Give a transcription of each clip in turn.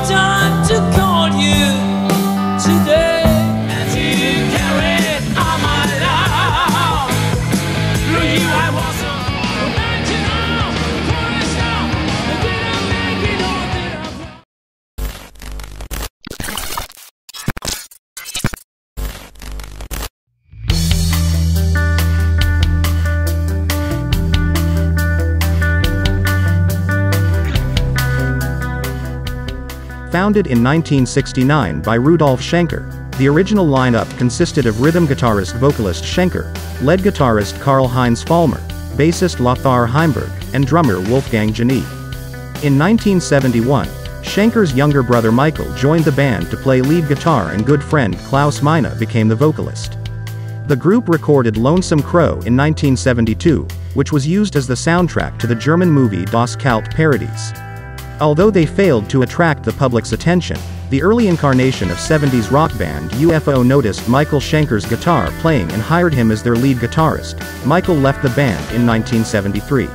time to call you today. As you carried on my love, through you I was original, original. Did I make it or did I? Founded in 1969 by Rudolf Schenker, the original lineup consisted of rhythm guitarist vocalist Schenker, lead guitarist Karl Heinz Follmer, bassist Lothar Heimberg, and drummer Wolfgang Dziony. In 1971, Schenker's younger brother Michael joined the band to play lead guitar and good friend Klaus Meine became the vocalist. The group recorded Lonesome Crow in 1972, which was used as the soundtrack to the German movie Das Kalte Paradies. Although they failed to attract the public's attention, the early incarnation of 70s rock band UFO noticed Michael Schenker's guitar playing and hired him as their lead guitarist. Michael left the band in 1973.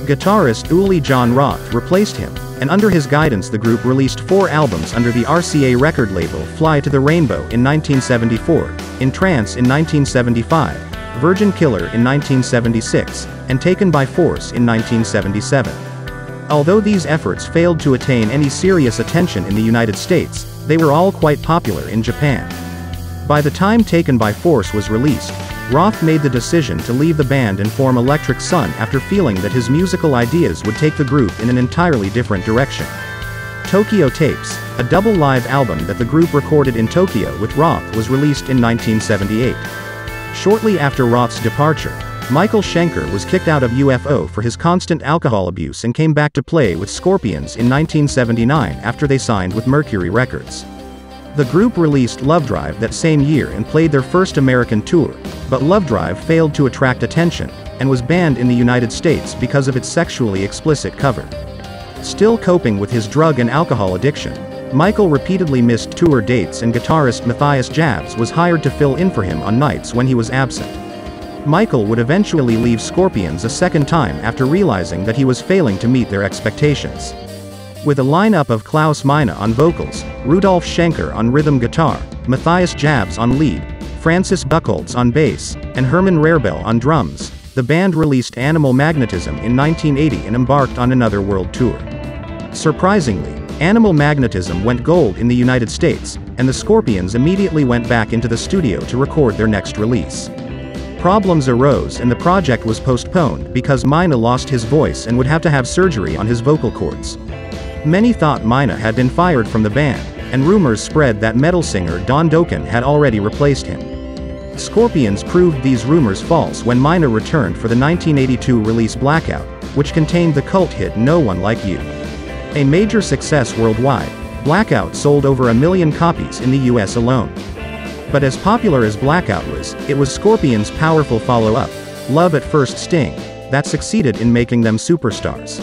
Guitarist Uli Jon Roth replaced him, and under his guidance the group released 4 albums under the RCA record label: Fly to the Rainbow in 1974, In Trance in 1975, Virgin Killer in 1976, and Taken by Force in 1977. Although these efforts failed to attain any serious attention in the United States, they were all quite popular in Japan. By the time Taken by Force was released, Roth made the decision to leave the band and form Electric Sun after feeling that his musical ideas would take the group in an entirely different direction. Tokyo Tapes, a double live album that the group recorded in Tokyo with Roth, was released in 1978. Shortly after Roth's departure, Michael Schenker was kicked out of UFO for his constant alcohol abuse and came back to play with Scorpions in 1979 after they signed with Mercury Records. The group released Lovedrive that same year and played their first American tour, but Lovedrive failed to attract attention, and was banned in the United States because of its sexually explicit cover. Still coping with his drug and alcohol addiction, Michael repeatedly missed tour dates, and guitarist Matthias Jabs was hired to fill in for him on nights when he was absent. Michael would eventually leave Scorpions a second time after realizing that he was failing to meet their expectations. With a lineup of Klaus Meine on vocals, Rudolf Schenker on rhythm guitar, Matthias Jabs on lead, Francis Buchholz on bass, and Herman Rarebell on drums, the band released Animal Magnetism in 1980 and embarked on another world tour. Surprisingly, Animal Magnetism went gold in the United States, and the Scorpions immediately went back into the studio to record their next release. Problems arose and the project was postponed because Meine lost his voice and would have to have surgery on his vocal cords. Many thought Meine had been fired from the band, and rumors spread that metal singer Don Dokken had already replaced him. Scorpions proved these rumors false when Meine returned for the 1982 release Blackout, which contained the cult hit No One Like You. A major success worldwide, Blackout sold over 1 million copies in the US alone. But as popular as Blackout was, it was Scorpions' powerful follow-up, Love at First Sting, that succeeded in making them superstars.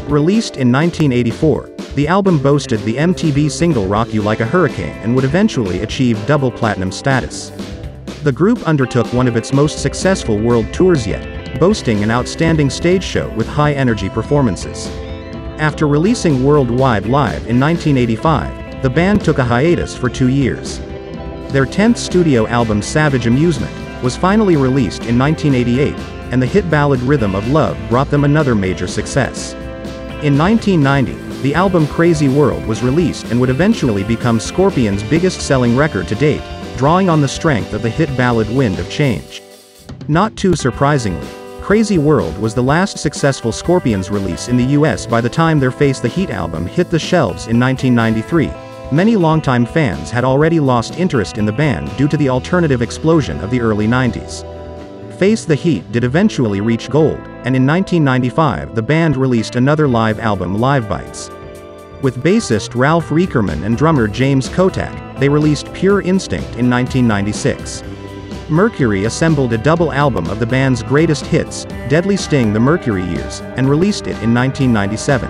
Released in 1984, the album boasted the MTV single Rock You Like a Hurricane and would eventually achieve double platinum status. The group undertook one of its most successful world tours yet, boasting an outstanding stage show with high-energy performances. After releasing Worldwide Live in 1985, the band took a hiatus for 2 years. Their 10th studio album Savage Amusement was finally released in 1988, and the hit ballad Rhythm of Love brought them another major success. In 1990, the album Crazy World was released and would eventually become Scorpions' biggest-selling record to date, drawing on the strength of the hit ballad Wind of Change. Not too surprisingly, Crazy World was the last successful Scorpions release in the US by the time their Face the Heat album hit the shelves in 1993. Many longtime fans had already lost interest in the band due to the alternative explosion of the early 90s. Face the Heat did eventually reach gold, and in 1995 the band released another live album, Live Bites. With bassist Ralph Riekerman and drummer James Kotak, they released Pure Instinct in 1996. Mercury assembled a double album of the band's greatest hits, Deadly Sting: The Mercury Years, and released it in 1997.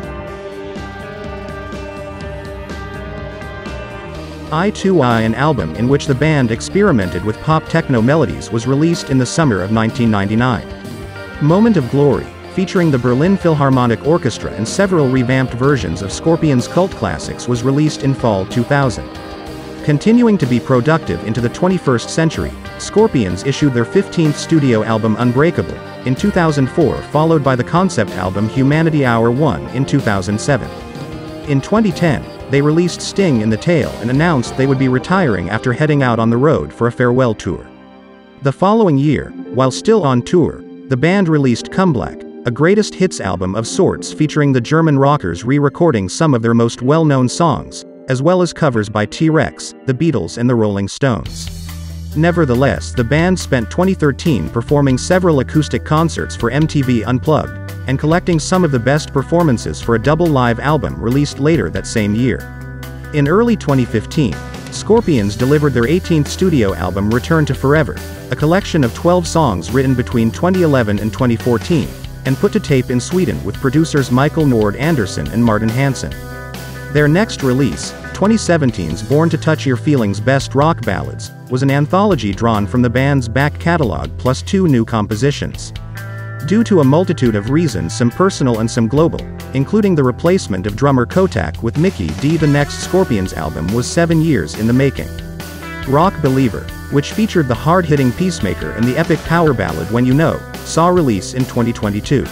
I 2 I, an album in which the band experimented with pop techno melodies, was released in the summer of 1999. Moment of Glory, featuring the Berlin Philharmonic Orchestra and several revamped versions of Scorpions' cult classics, was released in fall 2000. Continuing to be productive into the 21st century, Scorpions issued their 15th studio album Unbreakable in 2004, followed by the concept album Humanity Hour 1 in 2007. In 2010, they released Sting in the Tail and announced they would be retiring after heading out on the road for a farewell tour. The following year, while still on tour, the band released Comeback, a greatest hits album of sorts featuring the German rockers re-recording some of their most well-known songs, as well as covers by T-Rex, the Beatles and the Rolling Stones. Nevertheless, the band spent 2013 performing several acoustic concerts for MTV Unplugged, and collecting some of the best performances for a double live album released later that same year. In early 2015, Scorpions delivered their 18th studio album Return to Forever, a collection of 12 songs written between 2011 and 2014, and put to tape in Sweden with producers Michael Nord Andersson and Martin Hansson. Their next release, 2017's Born to Touch Your Feelings Best Rock Ballads, was an anthology drawn from the band's back catalog plus 2 new compositions. Due to a multitude of reasons, some personal and some global, including the replacement of drummer Kotak with Mickey D, the next Scorpions album was 7 years in the making. Rock Believer, which featured the hard-hitting Peacemaker and the epic power ballad When You Know, saw release in 2022.